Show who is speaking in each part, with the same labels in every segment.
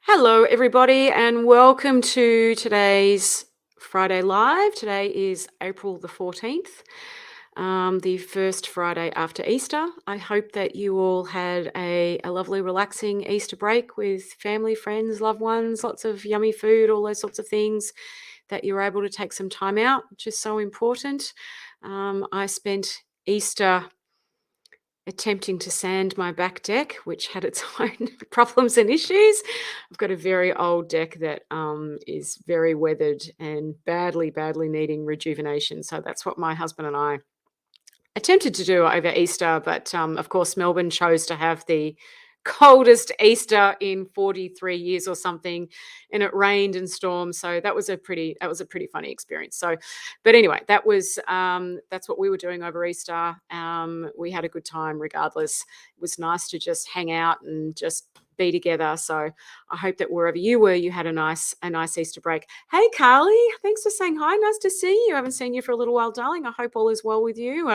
Speaker 1: Hello, everybody, and welcome to today's Friday Live. Today is April the 14th, the first Friday after Easter. I hope that you all had a lovely, relaxing Easter break with family, friends, loved ones, lots of yummy food, all those sorts of things, that you're able to take some time out, which is so important. I spent Easter attempting to sand my back deck, which had its own problems and issues. I've got a very old deck that is very weathered and badly needing rejuvenation. So that's what my husband and I attempted to do over Easter. But of course, Melbourne chose to have the coldest Easter in 43 years or something, and it rained and stormed. So that was a pretty funny experience. So, but anyway, that's what we were doing over Easter. We had a good time regardless. It was nice to just hang out and just be together. So I hope that wherever you were, you had a nice Easter break. Hey Carly, thanks for saying hi. Nice to see you. I haven't seen you for a little while, darling. I hope all is well with you,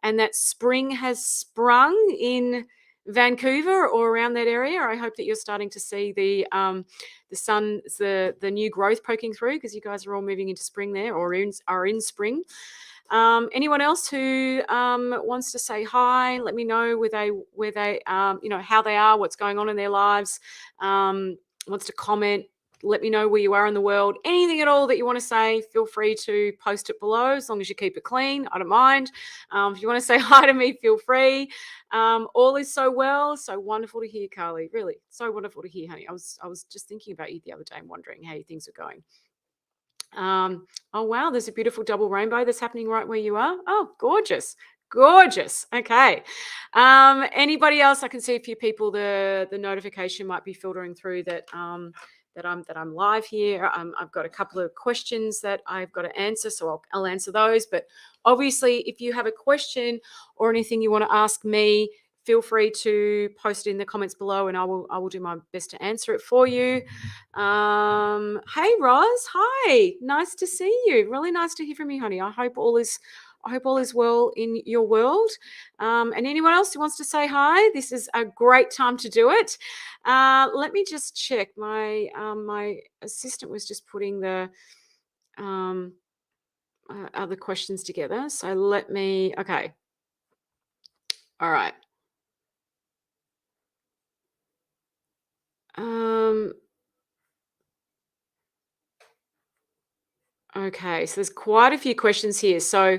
Speaker 1: and that spring has sprung in Vancouver or around that area. I hope that you're starting to see the sun, the new growth poking through, because you guys are all moving into spring there, or are in spring. Anyone else who wants to say hi, let me know where they how they are, what's going on in their lives, wants to comment, let me know where you are in the world. Anything at all that you want to say, feel free to post it below, as long as you keep it clean. I don't mind. If you want to say hi to me, feel free. All is so well. So wonderful to hear, Carly. Really, so wonderful to hear, honey. I was just thinking about you the other day and wondering how things are going. Oh wow, there's a beautiful double rainbow that's happening right where you are. Oh, gorgeous. Gorgeous. Okay. Anybody else? I can see a few people. The notification might be filtering through that I'm live here. I've got a couple of questions that I've got to answer, so I'll answer those. But obviously, if you have a question or anything you want to ask me, feel free to post it in the comments below, and I will do my best to answer it for you. Hey Roz, hi, nice to see you. Really nice to hear from you, honey. I hope all is well in your world. And anyone else who wants to say hi, this is a great time to do it. Let me just check. My assistant was just putting the um, other questions together. So let me. Okay. All right. Um, okay. So there's quite a few questions here. So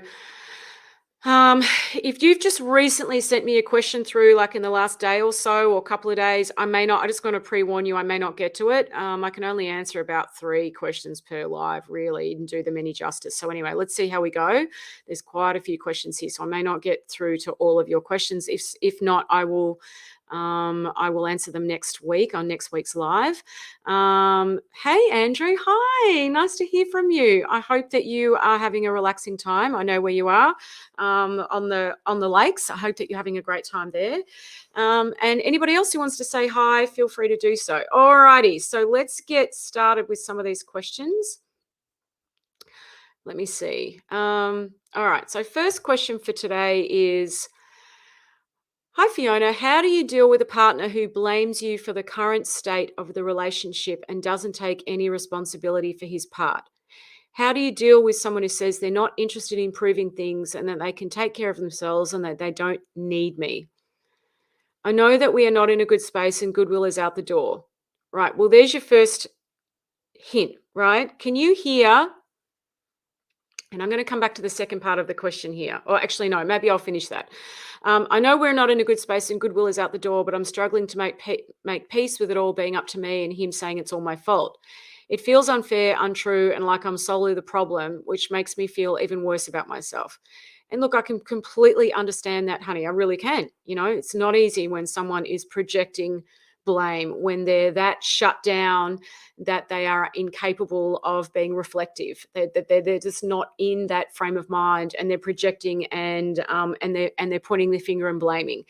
Speaker 1: Um, if you've just recently sent me a question through, like in the last day or so, or a couple of days, I just want to pre-warn you, I may not get to it. I can only answer about 3 questions per live, really, and do them any justice. So anyway, let's see how we go. There's quite a few questions here, so I may not get through to all of your questions. If not, I will answer them next week on next week's live. Hey Andrew, hi, nice to hear from you. I hope that you are having a relaxing time. I know where you are, on the lakes. I hope that you're having a great time there. And anybody else who wants to say hi, feel free to do so. Alrighty, so let's get started with some of these questions. Let me see. All right, so first question for today is, hi Fiona, how do you deal with a partner who blames you for the current state of the relationship and doesn't take any responsibility for his part? How do you deal with someone who says they're not interested in improving things and that they can take care of themselves and that they don't need me? I know that we are not in a good space and goodwill is out the door. Right. Well, there's your first hint, right? Can you hear? And I'm going to come back to the second part of the question here. Or actually, no, maybe I'll finish that. I know we're not in a good space and goodwill is out the door, but I'm struggling to make peace with it all being up to me and him saying it's all my fault. It feels unfair, untrue, and like I'm solely the problem, which makes me feel even worse about myself. And look, I can completely understand that, honey. I really can. It's not easy when someone is projecting blame, when they're that shut down that they are incapable of being reflective. They're just not in that frame of mind, and they're projecting and they're pointing their finger and blaming.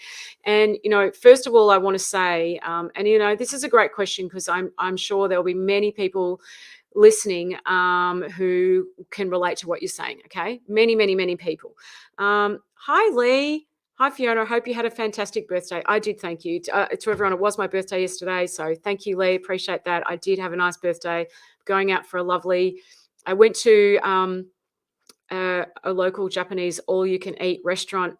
Speaker 1: And first of all, I want to say, and this is a great question, because I'm sure there'll be many people listening who can relate to what you're saying. Okay, many people. Hi Lee. Hi, Fiona. I hope you had a fantastic birthday. I did, thank you. To everyone, it was my birthday yesterday, so thank you, Lee. Appreciate that. I did have a nice birthday. Going out for a lovely. I went to a local Japanese all-you-can-eat restaurant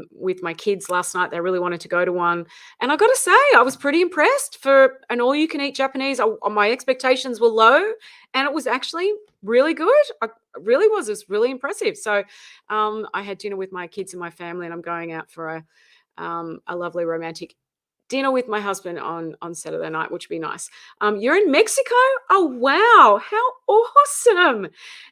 Speaker 1: with my kids last night. They really wanted to go to one, and I got to say, I was pretty impressed for an all-you-can-eat Japanese. My expectations were low, and it was actually really good. I really was. It was really impressive. So, I had dinner with my kids and my family, and I'm going out for a lovely romantic dinner with my husband on Saturday night, which would be nice. You're in Mexico? Oh, wow. How awesome.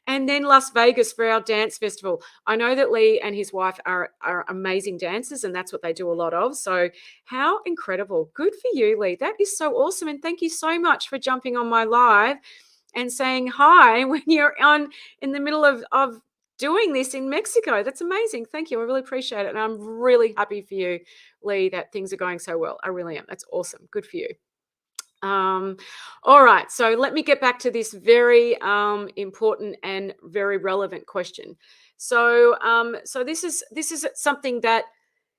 Speaker 1: And then Las Vegas for our dance festival. I know that Lee and his wife are amazing dancers, and that's what they do a lot of. So how incredible. Good for you, Lee. That is so awesome. And thank you so much for jumping on my live and saying hi when you're in the middle of doing this in Mexico. That's amazing. Thank you. I really appreciate it. And I'm really happy for you, Lee, that things are going so well. I really am. That's awesome. Good for you. All right. So let me get back to this very important and very relevant question. So this is something that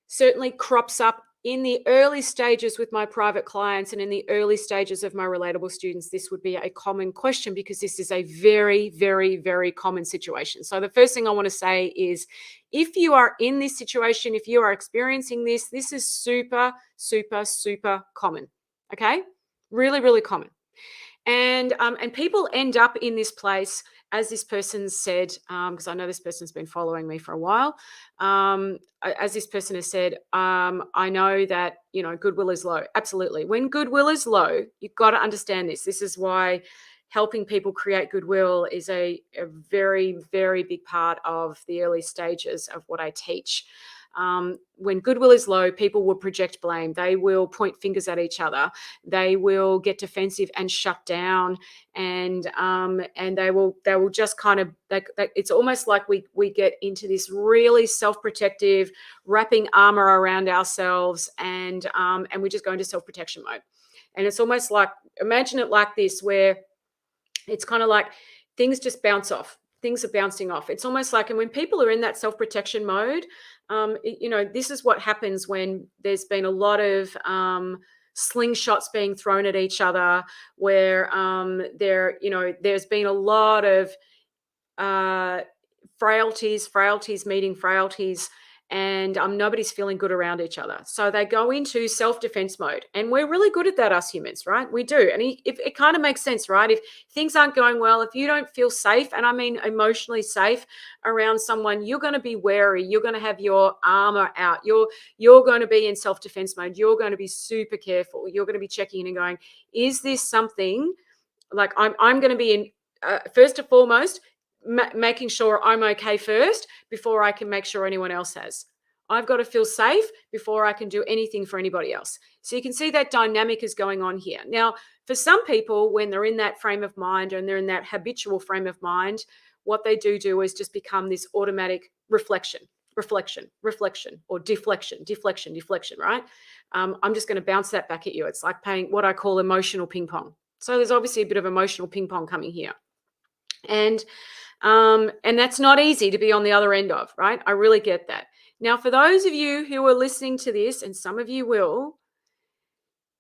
Speaker 1: certainly crops up in the early stages with my private clients and in the early stages of my relatable students. This would be a common question because this is a very, very, very common situation. So the first thing I want to say is if you are in this situation, if you are experiencing this, this is super, super, super common. Okay? Really, really common. And people end up in this place, as this person said, because I know this person's been following me for a while. As this person has said, I know that goodwill is low. Absolutely, when goodwill is low, you've got to understand this. This is why helping people create goodwill is a very, very big part of the early stages of what I teach. When goodwill is low, people will project blame. They will point fingers at each other. They will get defensive and shut down, and they will just kind of it's almost like we get into this really self-protective, wrapping armor around ourselves, and we just go into self-protection mode. And it's almost like, imagine it like this, where it's kind of like things just bounce off. Things are bouncing off. It's almost like, and when people are in that self-protection mode, this is what happens when there's been a lot of slingshots being thrown at each other, where there's been a lot of frailties meeting frailties, and nobody's feeling good around each other. So they go into self-defense mode, and we're really good at that, us humans, right? We do. And if it kind of makes sense, right? If things aren't going well, if you don't feel safe, and I mean emotionally safe around someone, you're going to be wary. You're going to have your armor out. You're going to be in self-defense mode. You're going to be super careful. You're going to be checking in and going, is this something like I'm going to be in first and foremost, making sure I'm okay first before I can make sure anyone else has. I've got to feel safe before I can do anything for anybody else. So you can see that dynamic is going on here. Now, for some people, when they're in that frame of mind and they're in that habitual frame of mind, what they do is just become this automatic reflection, or deflection, right? I'm just going to bounce that back at you. It's like playing what I call emotional ping pong. So there's obviously a bit of emotional ping pong coming here. And that's not easy to be on the other end of, right? I really get that. Now, for those of you who are listening to this, and some of you will,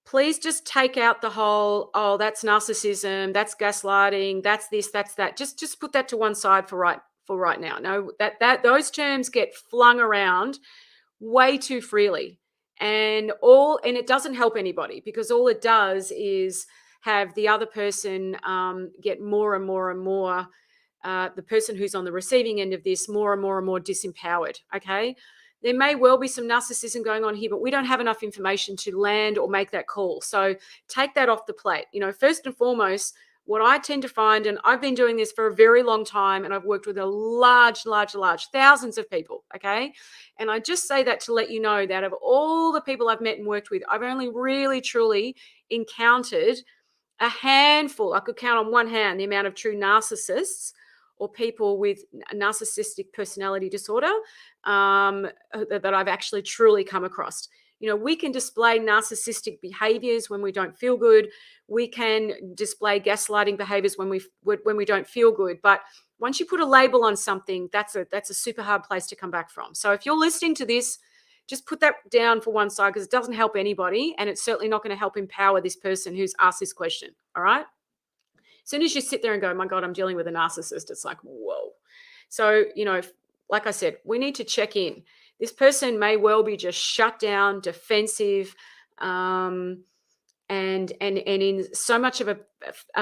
Speaker 1: please just take out the whole, oh, that's narcissism, that's gaslighting, that's this, that's that. Just put that to one side for right now. No, that those terms get flung around way too freely. And it doesn't help anybody, because all it does is have the other person get more and more and more, the person who's on the receiving end of this, more and more and more disempowered. Okay, there may well be some narcissism going on here, but we don't have enough information to land or make that call. So take that off the plate. First and foremost, what I tend to find, and I've been doing this for a very long time, and I've worked with a large thousands of people, okay? And I just say that to let you know that of all the people I've met and worked with, I've only really, truly encountered a handful. I could count on one hand the amount of true narcissists or people with narcissistic personality disorder that I've actually truly come across. We can display narcissistic behaviors when we don't feel good. We can display gaslighting behaviors when we don't feel good. But once you put a label on something, that's a super hard place to come back from. So if you're listening to this, Just put that down for one side because it doesn't help anybody, and it's certainly not going to help empower this person who's asked this question. All right. As soon as you sit there and go, my God, I'm dealing with a narcissist, it's like, whoa. So, like I said, we need to check in. This person may well be just shut down, defensive, um, and in so much of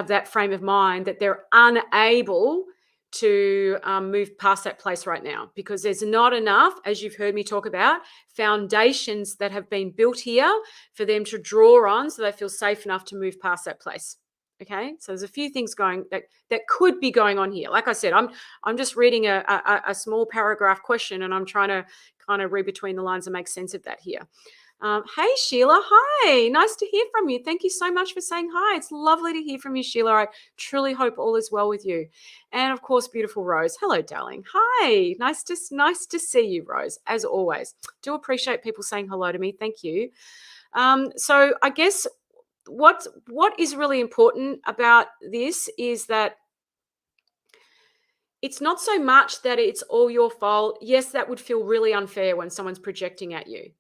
Speaker 1: that frame of mind that they're unable to move past that place right now, because there's not enough, as you've heard me talk about, foundations that have been built here for them to draw on, so they feel safe enough to move past that place. Okay, so there's a few things going that could be going on here. Like I said, I'm just reading a small paragraph question, and I'm trying to kind of read between the lines and make sense of that here. Hey, Sheila. Hi. Nice to hear from you. Thank you so much for saying hi. It's lovely to hear from you, Sheila. I truly hope all is well with you. And of course, beautiful Rose. Hello, darling. Hi. Nice to see you, Rose, as always. Do appreciate people saying hello to me. Thank you. So I guess what is really important about this is that it's not so much that it's all your fault. Yes, that would feel really unfair when someone's projecting at you.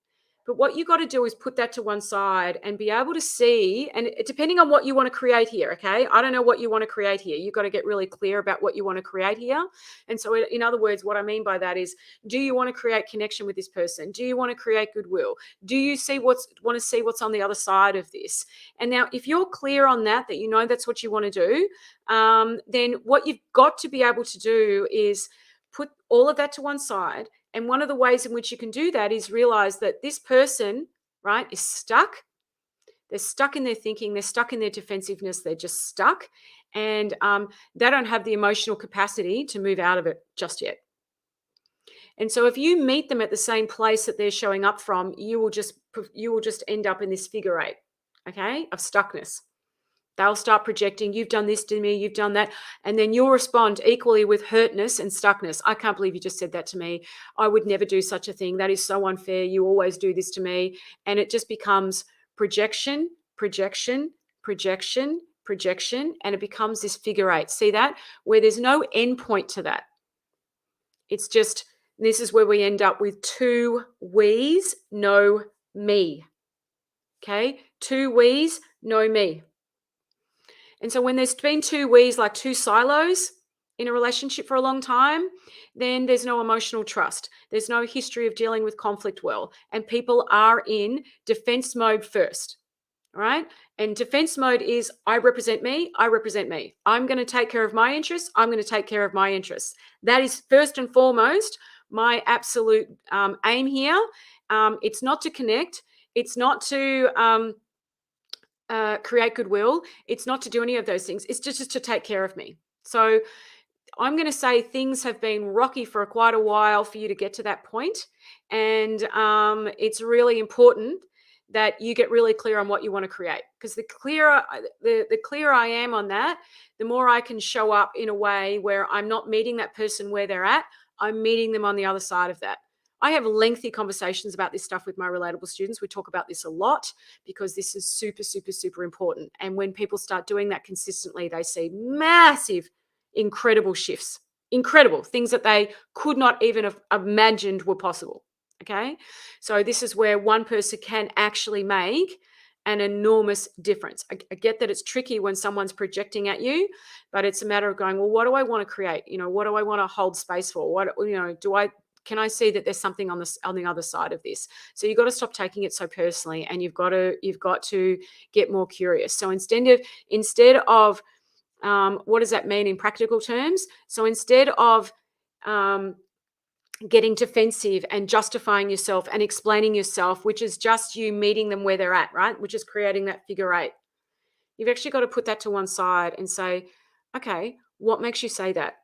Speaker 1: But what you got to do is put that to one side and be able to see, and depending on what you want to create here, okay? I don't know what you want to create here. You've got to get really clear about what you want to create here. And so, in other words, what I mean by that is, do you want to create connection with this person? Do you want to create goodwill? Do you want to see what's on the other side of this? And now, if you're clear on that you know that's what you want to do, then what you've got to be able to do is put all of that to one side. And one of the ways in which you can do that is realize that this person, right, is stuck. They're stuck in their thinking. They're stuck in their defensiveness. They're just stuck. And they don't have the emotional capacity to move out of it just yet. And so if you meet them at the same place that they're showing up from, you will just end up in this figure eight, okay, of stuckness. They'll start projecting, you've done this to me, you've done that. And then you'll respond equally with hurtness and stuckness. I can't believe you just said that to me. I would never do such a thing. That is so unfair. You always do this to me. And it just becomes projection, projection, projection, projection. And it becomes this figure eight. See that? Where there's no end point to that. It's just, this is where we end up with two we's, no me. Okay? Two we's, no me. And so when there's been two we's, like two silos in a relationship for a long time, then there's no emotional trust. There's no history of dealing with conflict well. And people are in defense mode first. All right. And defense mode is I represent me. I represent me. I'm going to take care of my interests. I'm going to take care of my interests. That is first and foremost my absolute aim here. It's not to connect. It's not to create goodwill. It's not to do any of those things. It's just to take care of me. So I'm going to say things have been rocky for quite a while for you to get to that point. And it's really important that you get really clear on what you want to create, because the clearer I am on that, the more I can show up in a way where I'm not meeting that person where they're at. I'm meeting them on the other side of that. I have lengthy conversations about this stuff with my relatable students. We talk about this a lot because this is super, super, super important. And when people start doing that consistently, they see massive, incredible shifts, incredible things that they could not even have imagined were possible. Okay. So this is where one person can actually make an enormous difference. I get that it's tricky when someone's projecting at you, but it's a matter of going, well, what do I want to create? What do I want to hold space for? Can I see that there's something on the other side of this? So you've got to stop taking it so personally, and you've got to get more curious. So instead of what does that mean in practical terms? So instead of getting defensive and justifying yourself and explaining yourself, which is just you meeting them where they're at, right? Which is creating that figure eight. You've actually got to put that to one side and say, okay, what makes you say that?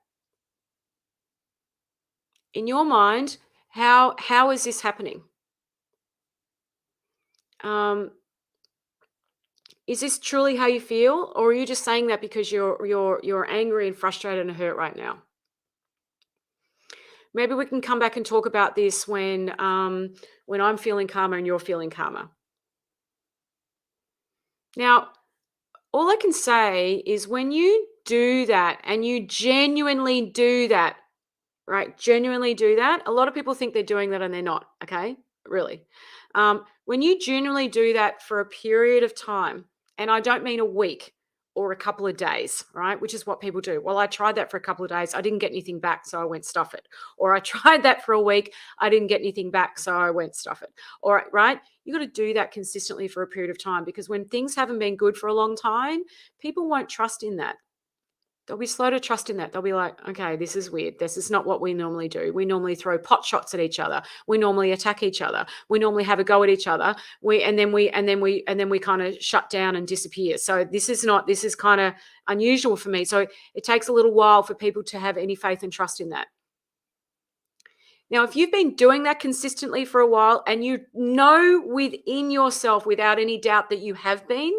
Speaker 1: In your mind, how is this happening? Is this truly how you feel, or are you just saying that because you're angry and frustrated and hurt right now? Maybe we can come back and talk about this when I'm feeling calmer and you're feeling calmer. Now, all I can say is when you do that and you genuinely do that, right? Genuinely do that. A lot of people think they're doing that and they're not, okay? really. When you genuinely do that for a period of time, and I don't mean a week or a couple of days, right? Which is what people do. Well, I tried that for a couple of days. I didn't get anything back, so I went stuff it. Or I tried that for a week. I didn't get anything back, so I went stuff it. Or right? You got to do that consistently for a period of time because when things haven't been good for a long time, people won't trust in that. They'll be slow to trust in that. They'll be like, okay, this is weird. This is not what we normally do. We normally throw pot shots at each other. We normally attack each other. We normally have a go at each other. We kind of shut down and disappear. So this is kind of unusual for me. So it takes a little while for people to have any faith and trust in that. Now, if you've been doing that consistently for a while and you know within yourself without any doubt that you have been,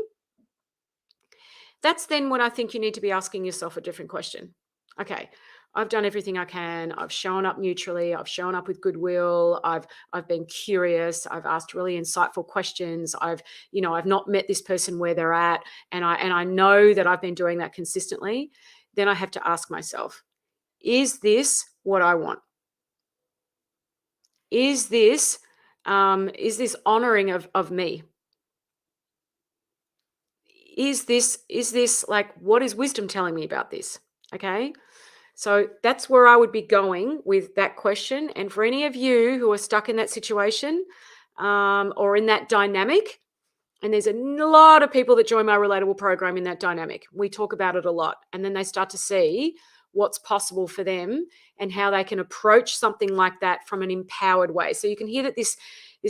Speaker 1: that's then when I think you need to be asking yourself a different question. Okay, I've done everything I can. I've shown up neutrally. I've shown up with goodwill. I've been curious. I've asked really insightful questions. I've not met this person where they're at, and I know that I've been doing that consistently. Then I have to ask myself, is this what I want? Is this honoring of me? Is this like, what is wisdom telling me about this? Okay. So that's where I would be going with that question. And for any of you who are stuck in that situation or in that dynamic, and there's a lot of people that join my relatable program in that dynamic. We talk about it a lot. And then they start to see what's possible for them and how they can approach something like that from an empowered way. So you can hear that this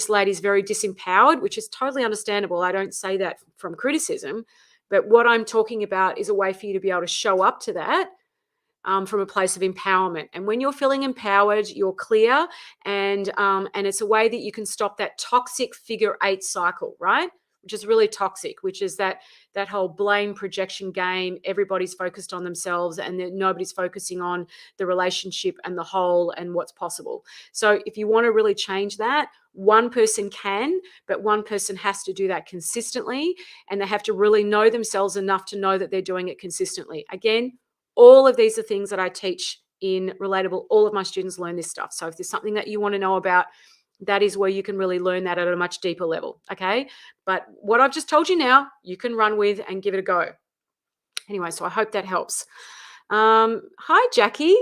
Speaker 1: lady's very disempowered, which is totally understandable. I don't say that from criticism, but what I'm talking about is a way for you to be able to show up to that from a place of empowerment. And when you're feeling empowered, you're clear, and it's a way that you can stop that toxic figure eight cycle, right? Which is really toxic, which is that whole blame projection game. Everybody's focused on themselves, and nobody's focusing on the relationship and the whole and what's possible. So if you want to really change that, one person can, but one person has to do that consistently, and they have to really know themselves enough to know that they're doing it consistently. Again, all of these are things that I teach in Relatable. All of my students learn this stuff. So if there's something that you want to know about, that is where you can really learn that at a much deeper level. Okay. But what I've just told you now, you can run with and give it a go. Anyway, so I hope that helps. Hi, Jackie.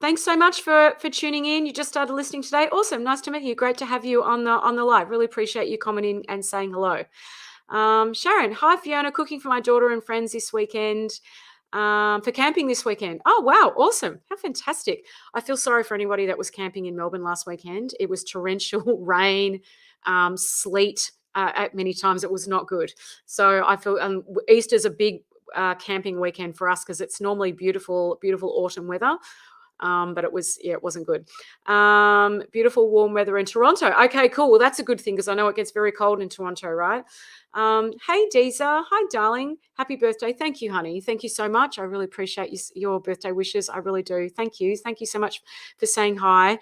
Speaker 1: Thanks so much for tuning in. You just started listening today. Awesome. Nice to meet you. Great to have you on the live. Really appreciate you commenting and saying hello. Sharon, hi, Fiona. Cooking for my daughter and friends this weekend. For camping this weekend. Oh, wow. Awesome. How fantastic. I feel sorry for anybody that was camping in Melbourne last weekend. It was torrential rain, sleet. At many times it was not good. So I feel Easter's a big camping weekend for us because it's normally beautiful, beautiful autumn weather. But it wasn't good. Beautiful warm weather in Toronto. Okay, cool. Well, that's a good thing because I know it gets very cold in Toronto, right? Hey, Deeza. Hi, darling. Happy birthday. Thank you, honey. Thank you so much. I really appreciate your birthday wishes. I really do. Thank you. Thank you so much for saying hi.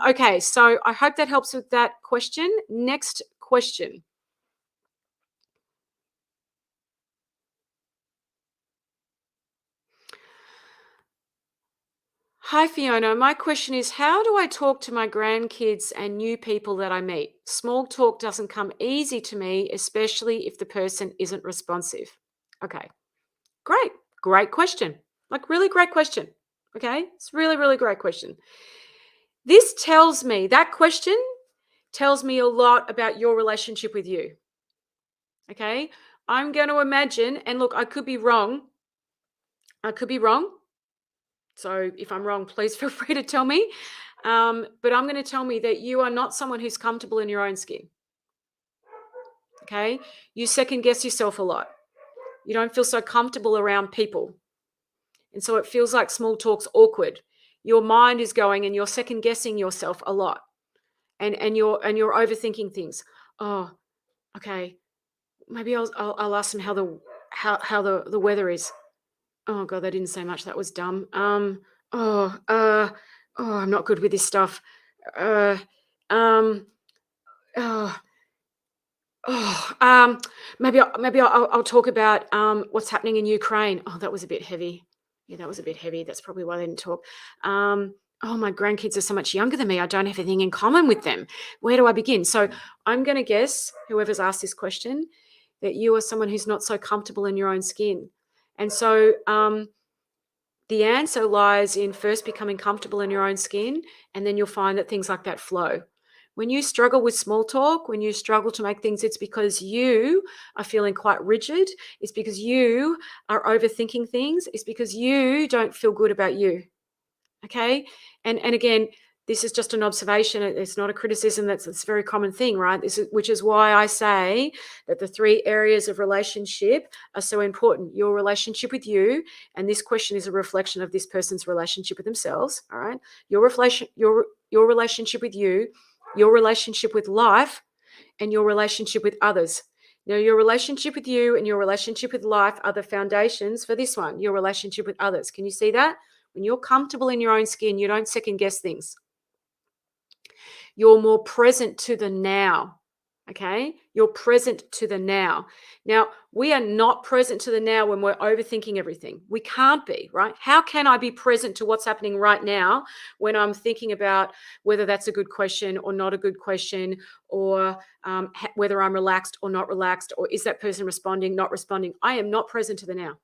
Speaker 1: Okay, so I hope that helps with that question. Next question. Hi, Fiona. My question is, how do I talk to my grandkids and new people that I meet? Small talk doesn't come easy to me, especially if the person isn't responsive. Okay, great. Great question. Like, really great question. Okay, it's really, really great question. That question tells me a lot about your relationship with you. Okay, I'm going to imagine, and look, I could be wrong. I could be wrong. So if I'm wrong, please feel free to tell me. But I'm going to tell me that you are not someone who's comfortable in your own skin. Okay. You second guess yourself a lot. You don't feel so comfortable around people. And so it feels like small talk's awkward. Your mind is going and you're second guessing yourself a lot. And you're overthinking things. Oh, okay. Maybe I'll ask them how the weather is. Oh God, they didn't say much. That was dumb. I'm not good with this stuff. Uh, um, oh, maybe I'll talk about what's happening in Ukraine. Oh, that was a bit heavy. Yeah, that was a bit heavy. That's probably why they didn't talk. oh, my grandkids are so much younger than me. I don't have anything in common with them. Where do I begin? So I'm going to guess, whoever's asked this question, that you are someone who's not so comfortable in your own skin. And so the answer lies in first becoming comfortable in your own skin, and then you'll find that things like that flow. When you struggle with small talk, when you struggle to make things, it's because you are feeling quite rigid. It's because you are overthinking things. It's because you don't feel good about you. Okay. And again, this is just an observation. It's not a criticism. It's a very common thing, right? Which is why I say that the three areas of relationship are so important. Your relationship with you, and this question is a reflection of this person's relationship with themselves. All right. Your relationship with you, your relationship with life, and your relationship with others. Now, your relationship with you and your relationship with life are the foundations for this one, your relationship with others. Can you see that? When you're comfortable in your own skin, you don't second guess things. You're more present to the now. Okay? You're present to the now. Now, we are not present to the now when we're overthinking everything. We can't be, right? How can I be present to what's happening right now when I'm thinking about whether that's a good question or not a good question, or whether I'm relaxed or not relaxed, or is that person responding, not responding? I am not present to the now.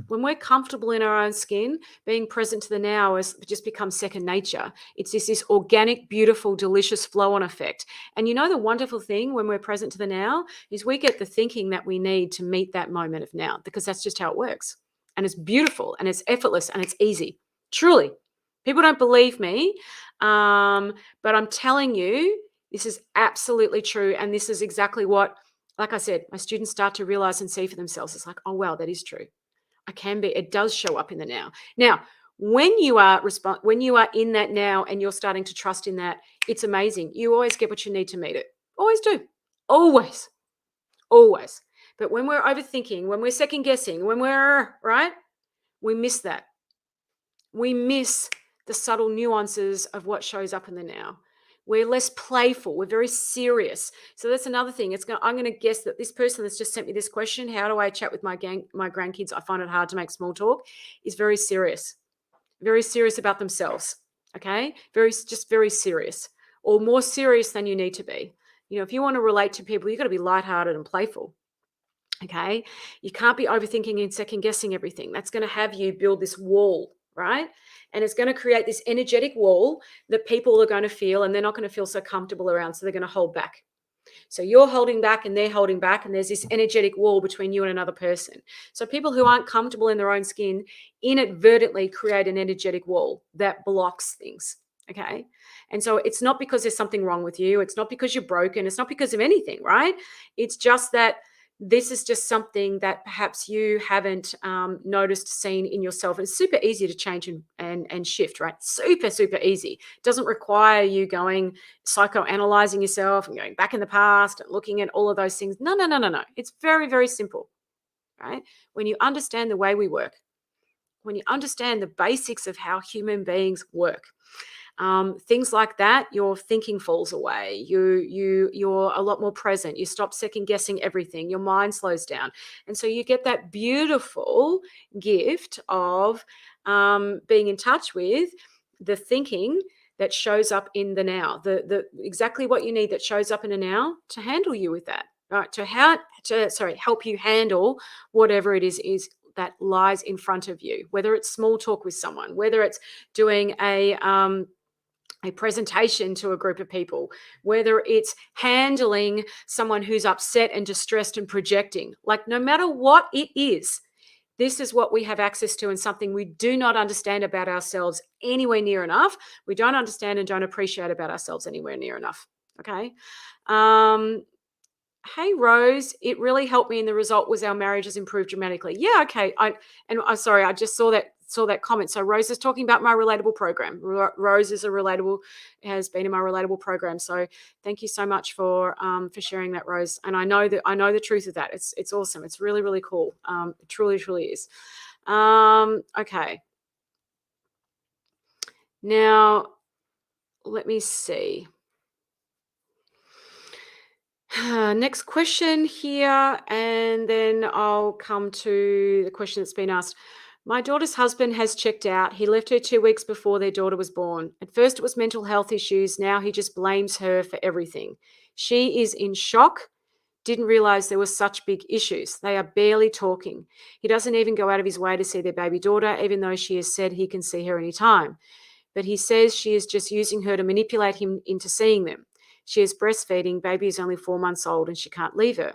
Speaker 1: When we're comfortable in our own skin, being present to the now has just become second nature. It's this organic, beautiful, delicious flow-on effect. And you know the wonderful thing when we're present to the now is we get the thinking that we need to meet that moment of now, because that's just how it works. And it's beautiful and it's effortless and it's easy. Truly. People don't believe me, but I'm telling you, this is absolutely true. And this is exactly what, like I said, my students start to realize and see for themselves. It's like, oh, wow, that is true. I can be. It does show up in the now. Now, when you are in that now and you're starting to trust in that, it's amazing. You always get what you need to meet it. Always do. Always. Always. But when we're overthinking, when we're second guessing, when we're right, we miss that. We miss the subtle nuances of what shows up in the now. We're less playful. We're very serious. So that's another thing. I'm going to guess that this person that's just sent me this question, how do I chat with my grandkids? I find it hard to make small talk, is very serious about themselves. Okay. Just very serious, or more serious than you need to be. You know, if you want to relate to people, you've got to be lighthearted and playful. Okay. You can't be overthinking and second guessing everything. That's going to have you build this wall, right? And it's going to create this energetic wall that people are going to feel, and they're not going to feel so comfortable around. So they're going to hold back. So you're holding back and they're holding back, and there's this energetic wall between you and another person. So people who aren't comfortable in their own skin inadvertently create an energetic wall that blocks things. Okay. And so it's not because there's something wrong with you. It's not because you're broken. It's not because of anything, right? It's just that this is just something that perhaps you haven't noticed, seen in yourself. It's super easy to change and shift, right? Super, super easy. It doesn't require you going psychoanalyzing yourself and going back in the past and looking at all of those things. No, no, no, no, no. It's very, very simple, right? When you understand the way we work, when you understand the basics of how human beings work, things like that, your thinking falls away. You're a lot more present. You stop second guessing everything. Your mind slows down, and so you get that beautiful gift of being in touch with the thinking that shows up in the now. The exactly what you need that shows up in the now to handle you with that. Right? Help you handle whatever it is that lies in front of you. Whether it's small talk with someone, whether it's doing a presentation to a group of people, whether it's handling someone who's upset and distressed and projecting, like no matter what it is, this is what we have access to, and something we do not understand about ourselves anywhere near enough. We don't understand and don't appreciate about ourselves anywhere near enough. Okay. Hey Rose, it really helped me, and the result was our marriage has improved dramatically. Yeah, okay. I'm sorry, I just saw that comment. So Rose is talking about my relatable program. Rose has been in my relatable program. So thank you so much for sharing that, Rose. And I know the truth of that. It's awesome. It's really, really cool. It truly, truly is. Okay. Now let me see. Next question here, and then I'll come to the question that's been asked. My daughter's husband has checked out. He left her 2 weeks before their daughter was born. At first, it was mental health issues. Now he just blames her for everything. She is in shock. Didn't realize there were such big issues. They are barely talking. He doesn't even go out of his way to see their baby daughter, even though she has said he can see her anytime. But he says she is just using her to manipulate him into seeing them. She is breastfeeding. Baby is only 4 months old and she can't leave her.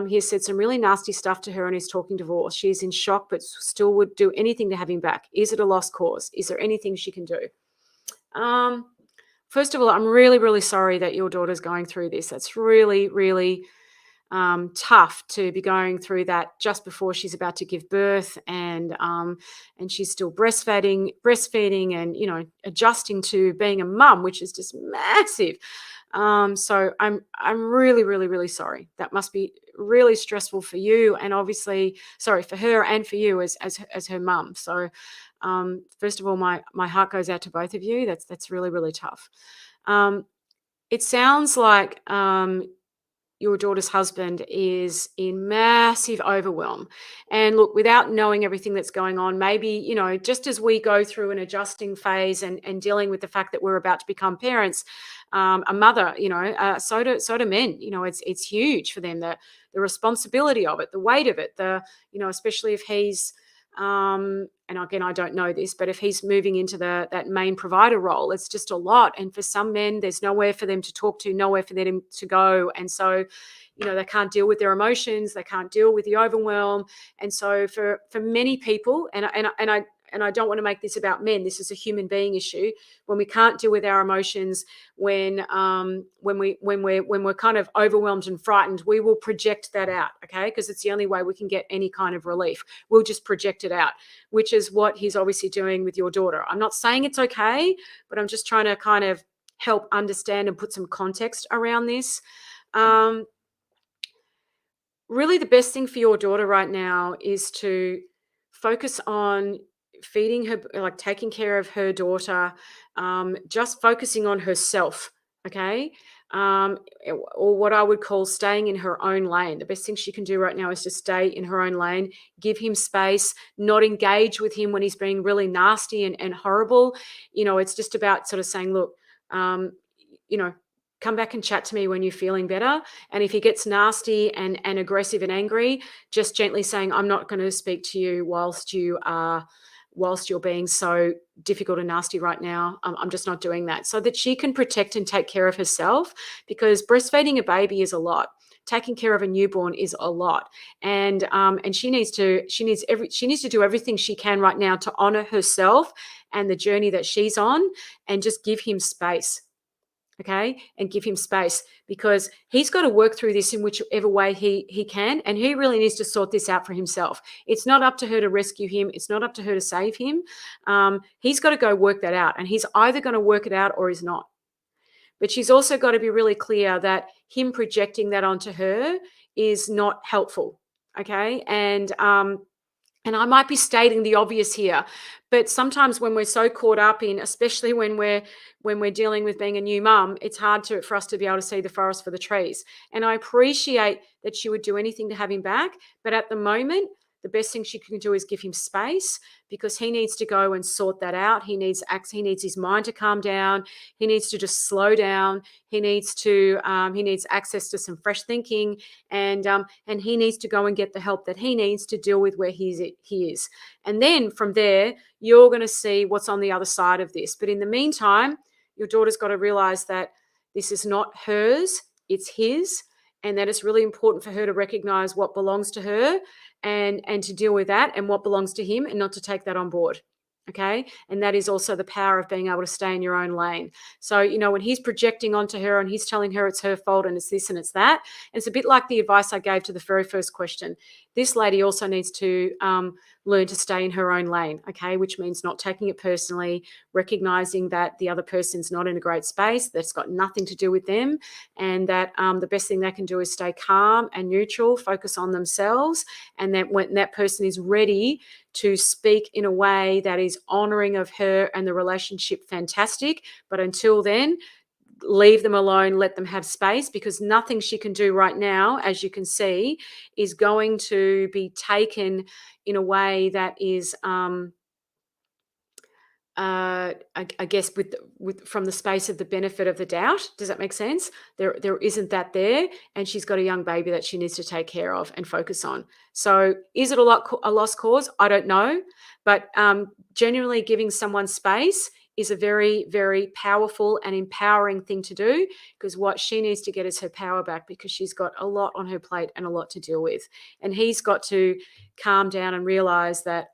Speaker 1: He has said some really nasty stuff to her and is talking divorce. She's in shock, but still would do anything to have him back. Is it a lost cause? Is there anything she can do? Um, First of all, I'm really, really sorry that your daughter's going through this. That's really, really tough to be going through that just before she's about to give birth, and she's still breastfeeding, and adjusting to being a mum, which is just massive. So I'm really, really, really sorry. That must be really stressful for you, and obviously, sorry for her and for you as her mum. So, first of all, my heart goes out to both of you. That's really, really tough. It sounds like your daughter's husband is in massive overwhelm. And look, without knowing everything that's going on, maybe, just as we go through an adjusting phase and dealing with the fact that we're about to become parents, a mother, so do men. It's huge for them, the responsibility of it, the weight of it, especially if he's, and again, I don't know this, but if he's moving into that main provider role, it's just a lot. And for some men, there's nowhere for them to talk to, nowhere for them to go. And so, they can't deal with their emotions, they can't deal with the overwhelm. And so for many people, and I don't want to make this about men, this is a human being issue. When we can't deal with our emotions, when we're kind of overwhelmed and frightened, we will project that out, okay? Because it's the only way we can get any kind of relief. We'll just project it out, which is what he's obviously doing with your daughter. I'm not saying it's okay, but I'm just trying to kind of help understand and put some context around this. Really, the best thing for your daughter right now is to focus on feeding her, like taking care of her daughter, just focusing on herself, okay? Or what I would call staying in her own lane. The best thing she can do right now is to stay in her own lane, give him space, not engage with him when he's being really nasty and horrible. It's just about sort of saying, look, you know, come back and chat to me when you're feeling better. And if he gets nasty and aggressive and angry, just gently saying, I'm not going to speak to you whilst you're being so difficult and nasty right now. I'm just not doing that, so that she can protect and take care of herself, because breastfeeding a baby is a lot. Taking care of a newborn is a lot. And she needs to do everything she can right now to honor herself and the journey that she's on, and just give him space. Okay, and give him space, because he's got to work through this in whichever way he can, and he really needs to sort this out for himself. It's not up to her to rescue him. It's not up to her to save him. He's got to go work that out, and he's either going to work it out or he's not. But she's also got to be really clear that him projecting that onto her is not helpful. Okay, and I might be stating the obvious here, but sometimes when we're so caught up in, especially when we're dealing with being a new mum, it's hard for us to be able to see the forest for the trees. And I appreciate that she would do anything to have him back, but at the moment, the best thing she can do is give him space, because he needs to go and sort that out. He needs his mind to calm down. He needs to just slow down. He needs access to some fresh thinking, and he needs to go and get the help that he needs to deal with where he is. And then from there, you're going to see what's on the other side of this. But in the meantime, your daughter's got to realize that this is not hers, it's his, and that it's really important for her to recognize what belongs to her, and to deal with that, and what belongs to him, and not to take that on board. Okay. And that is also the power of being able to stay in your own lane. So, when he's projecting onto her and he's telling her it's her fault and it's this and it's that, and it's a bit like the advice I gave to the very first question. This lady also needs to learn to stay in her own lane, okay, which means not taking it personally, recognizing that the other person's not in a great space, that's got nothing to do with them, and that the best thing they can do is stay calm and neutral, focus on themselves, and that when that person is ready to speak in a way that is honoring of her and the relationship, fantastic. But until then, leave them alone, let them have space, because nothing she can do right now, as you can see, is going to be taken in a way that is I guess with from the space of the benefit of the doubt. Does that make sense? There isn't that there, and she's got a young baby that she needs to take care of and focus on. So, is it a lost cause? I don't know, but genuinely giving someone space is a very, very powerful and empowering thing to do, because what she needs to get is her power back, because she's got a lot on her plate and a lot to deal with, and he's got to calm down and realize that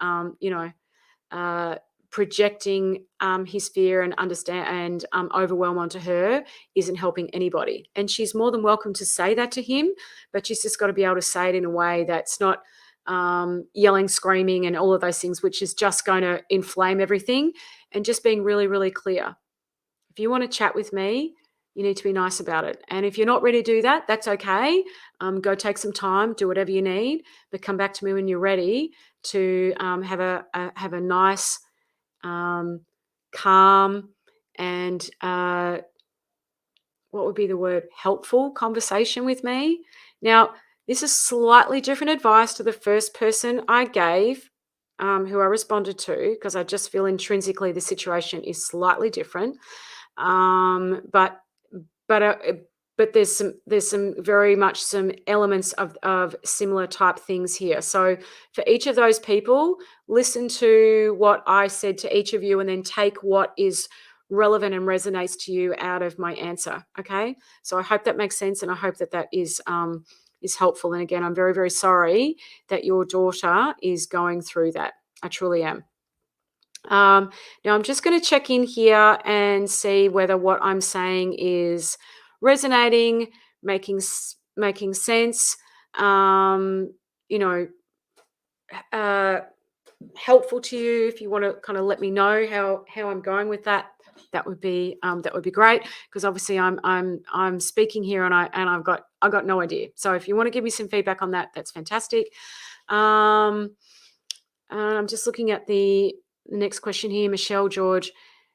Speaker 1: uh, projecting his fear and understand and overwhelm onto her isn't helping anybody. And she's more than welcome to say that to him, but she's just got to be able to say it in a way that's not yelling, screaming, and all of those things, which is just going to inflame everything. And just being really, really clear. If you want to chat with me, you need to be nice about it. And if you're not ready to do that, that's okay. Go take some time, do whatever you need, but come back to me when you're ready to have a nice, calm, and what would be the word? Helpful conversation with me. Now, this is slightly different advice to the first person I gave, who I responded to, because I just feel intrinsically the situation is slightly different. But but uh, uh, but there's some very much some elements of similar type things here. So for each of those people, listen to what I said to each of you, and then take what is relevant and resonates to you out of my answer. Okay, so I hope that makes sense, and I hope that that is helpful. And again, I'm very, very sorry that your daughter is going through that. I truly am. Now, I'm just going to check in here and see whether what I'm saying is resonating, making sense, um, you know, uh, helpful to you. If you want to kind of let me know how I'm going with that, that would be great, because obviously I'm speaking here, and I've got no idea. So if you want to give me some feedback on that, that's fantastic. Um, I'm just looking at the next question here. Michelle George,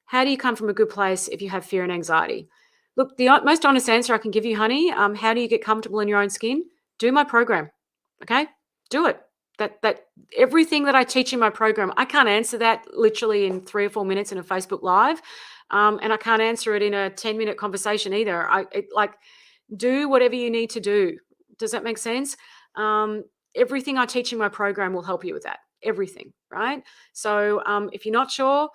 Speaker 1: how do you come from a good place if you have fear and anxiety? Look, the most honest answer I can give you, honey, how do you get comfortable in your own skin? Do my program. Okay? Do it. That everything that I teach in my program, I can't answer that literally in 3 or 4 minutes in a Facebook Live. And I can't answer it in a 10-minute conversation either. Do whatever you need to do. Does that make sense? Everything I teach in my program will help you with that. Everything, right? So if you're not sure,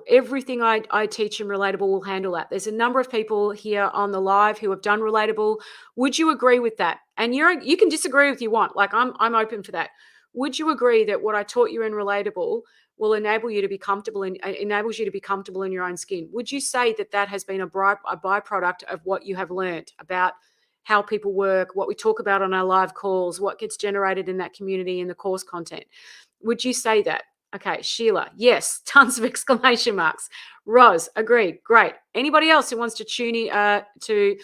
Speaker 1: everything I teach in Relatable will handle that. There's a number of people here on the live who have done Relatable. Would you agree with that? And you can disagree if you want. Like I'm open for that. Would you agree that what I taught you in Relatable will enable you to be comfortable and enables you to be comfortable in your own skin? Would you say that that has been a byproduct of what you have learned about how people work, what we talk about on our live calls, what gets generated in that community in the course content? Would you say that? Okay, Sheila, yes, tons of exclamation marks. Roz, agreed, great. Anybody else who wants to tune in, to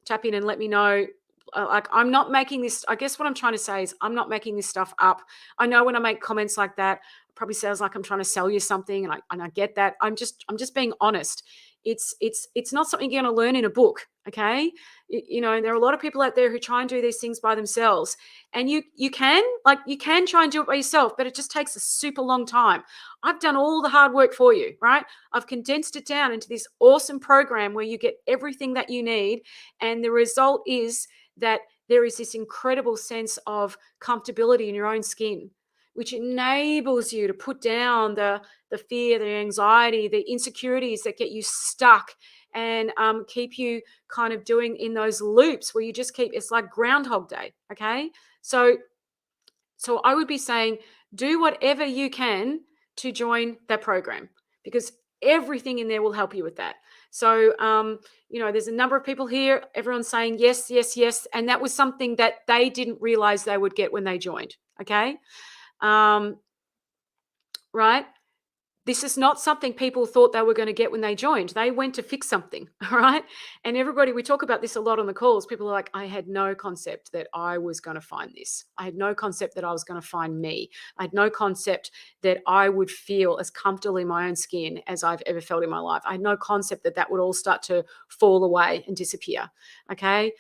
Speaker 1: tap in and let me know? I'm not making this. I guess what I'm trying to say is I'm not making this stuff up. I know when I make comments like that, it probably sounds like I'm trying to sell you something, and I get that. I'm just being honest. It's not something you're going to learn in a book. Okay, there are a lot of people out there who try and do these things by themselves, and you can try and do it by yourself, but it just takes a super long time. I've done all the hard work for you, right? I've condensed it down into this awesome program where you get everything that you need, and the result is that there is this incredible sense of comfortability in your own skin, which enables you to put down the fear, the anxiety, the insecurities that get you stuck, and keep you kind of doing in those loops where you just keep, it's like Groundhog Day. Okay. So I would be saying, do whatever you can to join that program, because everything in there will help you with that. So, there's a number of people here, everyone's saying yes, yes, yes. And that was something that they didn't realize they would get when they joined. Okay. Right. This is not something people thought they were going to get when they joined. They went to fix something, all right? And everybody, we talk about this a lot on the calls. People are like, I had no concept that I was going to find this. I had no concept that I was going to find me. I had no concept that I would feel as comfortable in my own skin as I've ever felt in my life. I had no concept that that would all start to fall away and disappear. Okay.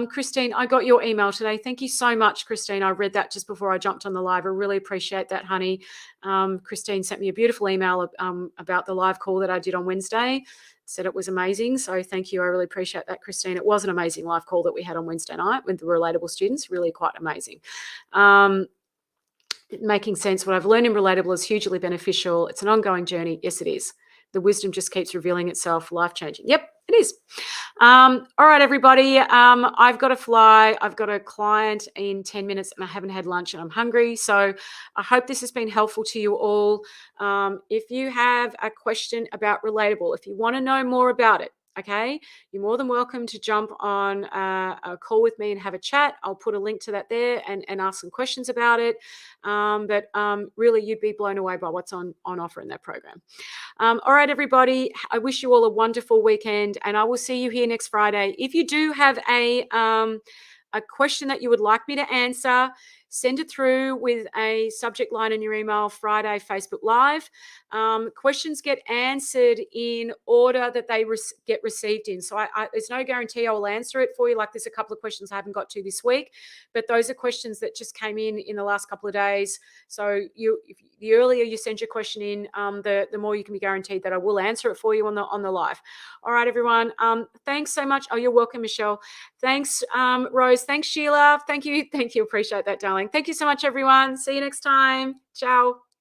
Speaker 1: Christine, I got your email today. Thank you so much, Christine. I read that just before I jumped on the live. I really appreciate that, honey. Christine sent me a beautiful email about the live call that I did on Wednesday. Said it was amazing. So thank you. I really appreciate that, Christine. It was an amazing live call that we had on Wednesday night with the relatable students. Really quite amazing. Making sense. What I've learned in relatable is hugely beneficial. It's an ongoing journey. Yes, it is. The wisdom just keeps revealing itself. Life-changing. Yep, it is. All right, everybody. I've got to fly. I've got a client in 10 minutes and I haven't had lunch and I'm hungry. So I hope this has been helpful to you all. If you have a question about relatable, if you want to know more about it, okay, you're more than welcome to jump on a call with me and have a chat. I'll put a link to that there and ask some questions about it. But really, you'd be blown away by what's on offer in that program. All right, everybody. I wish you all a wonderful weekend, and I will see you here next Friday. If you do have a question that you would like me to answer, send it through with a subject line in your email, Friday Facebook Live. Questions get answered in order that they get received in. So there's no guarantee I will answer it for you. Like there's a couple of questions I haven't got to this week, but those are questions that just came in the last couple of days. So the earlier you send your question in, the more you can be guaranteed that I will answer it for you on the live. All right, everyone. Thanks so much. Oh, you're welcome, Michelle. Thanks, Rose. Thanks, Sheila. Thank you. Appreciate that, darling. Thank you so much, everyone. See you next time. Ciao.